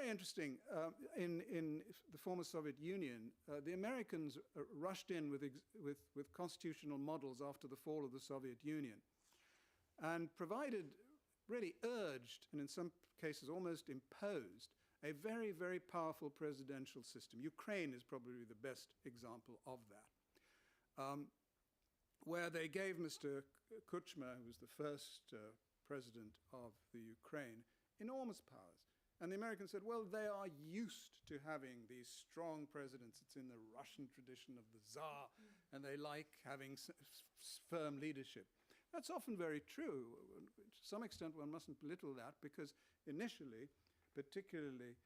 very interesting. In the former Soviet Union, the Americans rushed in with constitutional models after the fall of the Soviet Union and provided, really urged, and in some cases almost imposed, a very, very powerful presidential system. Ukraine is probably the best example of that, where they gave Mr. Kuchma, who was the first president of the Ukraine, enormous powers. And the Americans said, well, they are used to having these strong presidents. It's in the Russian tradition of the Tsar, and they like having firm leadership. That's often very true. To some extent, one mustn't belittle that, because initially, particularly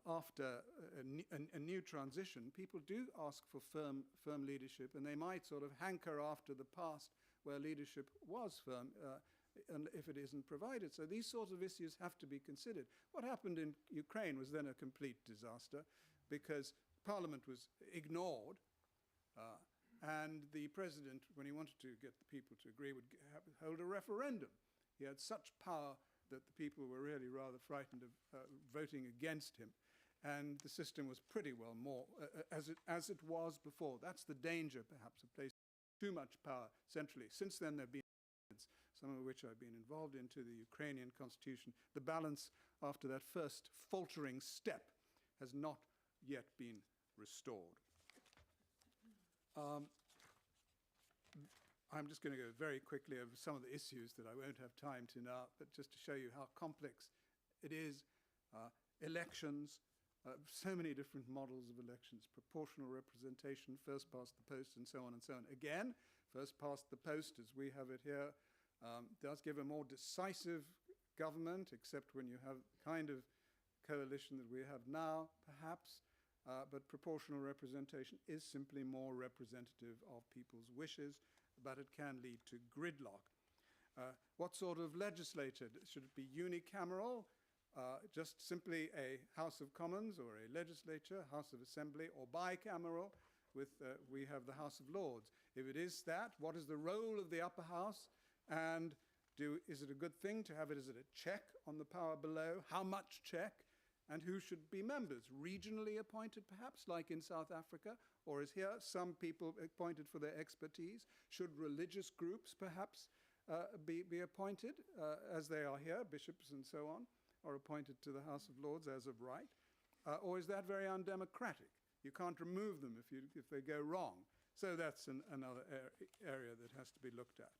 after a new transition, people do ask for firm leadership, and they might sort of hanker after the past where leadership was firm, and if it isn't provided. So these sorts of issues have to be considered. What happened in Ukraine was then a complete disaster, because Parliament was ignored, and the president, when he wanted to get the people to agree, would hold a referendum. He had such power that the people were really rather frightened of voting against him. And the system was pretty well more as it was before. That's the danger, perhaps, of placing too much power centrally. Since then, there have been amendments, some of which I've been involved in, to the Ukrainian constitution. The balance after that first faltering step has not yet been restored. I'm just going to go very quickly over some of the issues that I won't have time to now, but just to show you how complex it is. Elections, so many different models of elections, proportional representation, first past the post, and so on and so on. Again, first past the post, as we have it here, does give a more decisive government, except when you have the kind of coalition that we have now, perhaps. But proportional representation is simply more representative of people's wishes, but it can lead to gridlock. What sort of legislature? Should it be unicameral, just simply a House of Commons or a legislature, House of Assembly, or bicameral? We have the House of Lords. If it is that, what is the role of the upper house? And is it a good thing to have it? Is it a check on the power below? How much check? And who should be members? Regionally appointed, perhaps, like in South Africa, or is here some people appointed for their expertise? Should religious groups, perhaps, be appointed, as they are here, bishops and so on, are appointed to the House of Lords as of right? Or is that very undemocratic? You can't remove them if they go wrong. So that's another area that has to be looked at.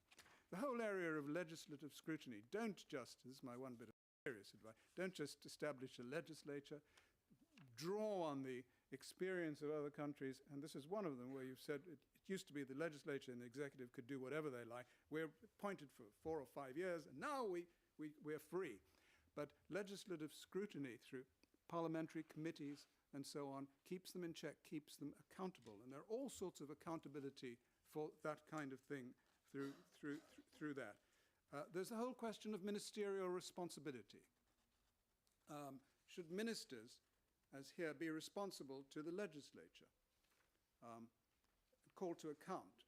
The whole area of legislative scrutiny, don't just, this is my one bit of serious advice, don't just establish a legislature, draw on the experience of other countries, and this is one of them where you've said it used to be the legislature and the executive could do whatever they like. We're appointed for 4 or 5 years, and now we're free. But legislative scrutiny through parliamentary committees and so on keeps them in check, keeps them accountable, and there are all sorts of accountability for that kind of thing through that. There's the whole question of ministerial responsibility. Should ministers, as here, be responsible to the legislature, called to account?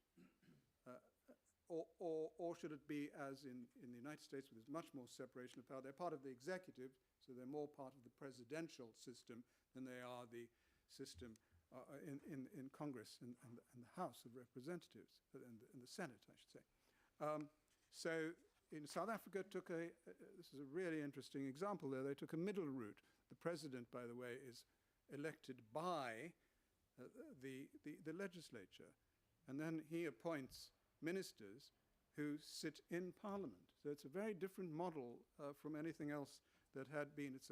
Or should it be, as in the United States, where there's much more separation of power? They're part of the executive, so they're more part of the presidential system than they are the system in Congress and the House of Representatives, and the Senate, I should say. So in South Africa, this is a really interesting example there. They took a middle route. The president, by the way, is elected by the legislature, and then he appoints ministers who sit in Parliament. So it's a very different model from anything else that had been. It's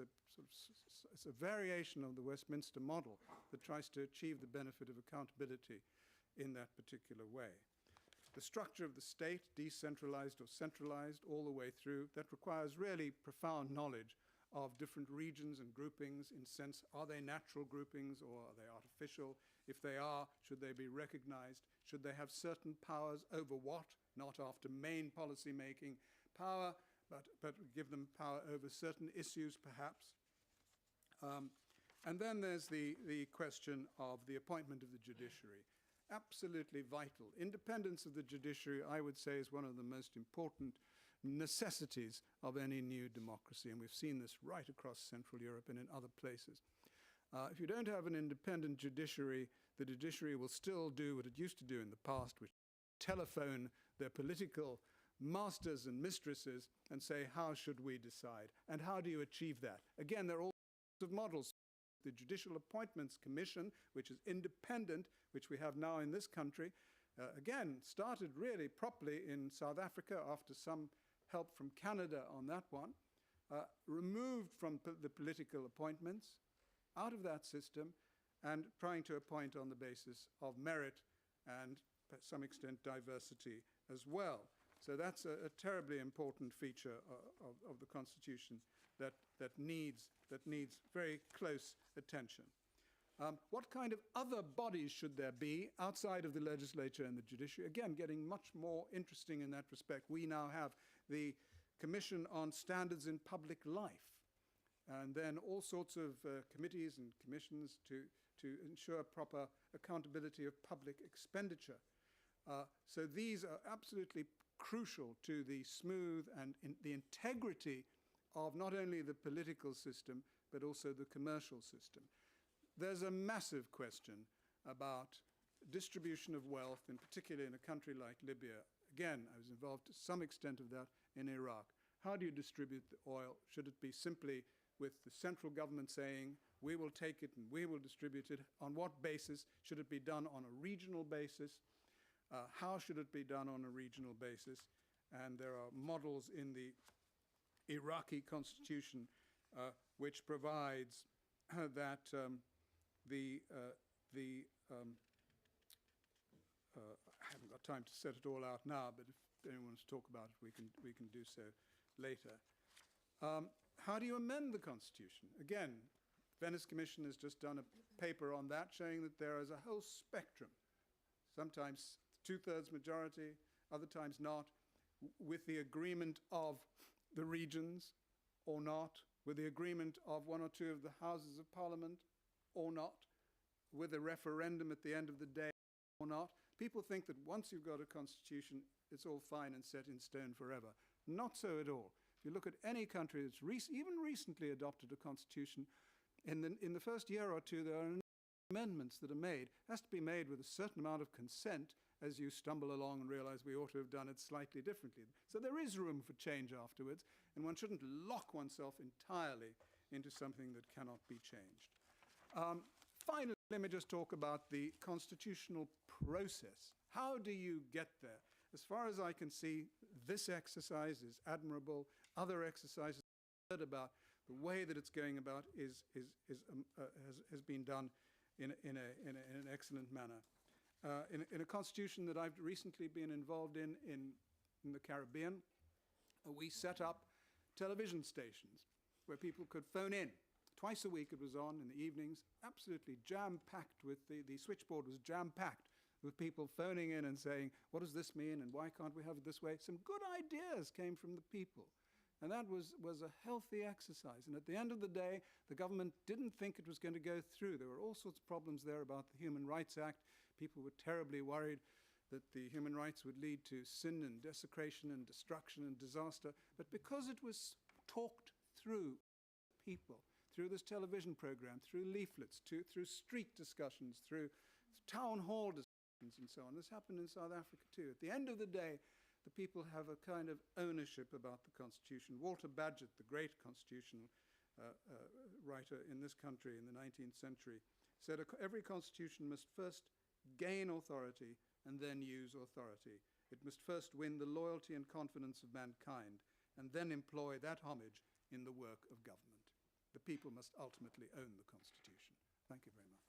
a variation of the Westminster model that tries to achieve the benefit of accountability in that particular way. The structure of the state, decentralized or centralized, all the way through, that requires really profound knowledge of different regions and groupings in sense, are they natural groupings or are they artificial? If they are, should they be recognized? Should they have certain powers over what? Not after main policy making power, but give them power over certain issues, perhaps. And then there's the question of the appointment of the judiciary. Absolutely vital. Independence of the judiciary, I would say, is one of the most important necessities of any new democracy. And we've seen this right across Central Europe and in other places. If you don't have an independent judiciary, the judiciary will still do what it used to do in the past, which telephone their political masters and mistresses and say, how should we decide? And how do you achieve that? Again, there are all sorts of models. The Judicial Appointments Commission, which is independent, which we have now in this country, again, started really properly in South Africa after some help from Canada on that one, removed from the political appointments, out of that system, and trying to appoint on the basis of merit and, to some extent, diversity as well. So that's a terribly important feature of the Constitution that needs very close attention. What kind of other bodies should there be outside of the legislature and the judiciary? Again, getting much more interesting in that respect. We now have the Commission on Standards in Public Life, and then all sorts of committees and commissions to ensure proper accountability of public expenditure. So these are absolutely crucial to the smooth and the integrity of not only the political system, but also the commercial system. There's a massive question about distribution of wealth, in particular in a country like Libya. Again, I was involved to some extent of that in Iraq. How do you distribute the oil? Should it be simply with the central government saying, we will take it and we will distribute it? On what basis? Should it be done on a regional basis? How should it be done on a regional basis? And there are models in the Iraqi constitution which provides that I haven't got time to set it all out now, but if anyone wants to talk about it, we can do so later. How do you amend the Constitution? Again, Venice Commission has just done a paper on that, showing that there is a whole spectrum, sometimes two-thirds majority, other times not, with the agreement of the regions or not, with the agreement of one or two of the houses of parliament or not, with a referendum at the end of the day or not. People think that once you've got a constitution, it's all fine and set in stone forever. Not so at all. If you look at any country that's even recently adopted a constitution, in the first year or two, there are amendments that are made. It has to be made with a certain amount of consent as you stumble along and realize we ought to have done it slightly differently. So there is room for change afterwards, and one shouldn't lock oneself entirely into something that cannot be changed. Finally, let me just talk about the constitutional process. How do you get there? As far as I can see, this exercise is admirable. Other exercises I've heard about, the way that it's going about has been done in an excellent manner. In a constitution that I've recently been involved in the Caribbean, we set up television stations where people could phone in. Twice a week it was on in the evenings, absolutely jam-packed with the switchboard was jam-packed with people phoning in and saying, what does this mean and why can't we have it this way? Some good ideas came from the people. And that was a healthy exercise. And at the end of the day, the government didn't think it was going to go through. There were all sorts of problems there about the Human Rights Act. People were terribly worried that the human rights would lead to sin and desecration and destruction and disaster. But because it was talked through people, through this television program, through leaflets, through street discussions, through town hall discussions and so on. This happened in South Africa too. At the end of the day, the people have a kind of ownership about the Constitution. Walter Bagehot, the great constitutional writer in this country in the 19th century, said every constitution must first gain authority and then use authority. It must first win the loyalty and confidence of mankind and then employ that homage in the work of government. The people must ultimately own the Constitution. Thank you very much.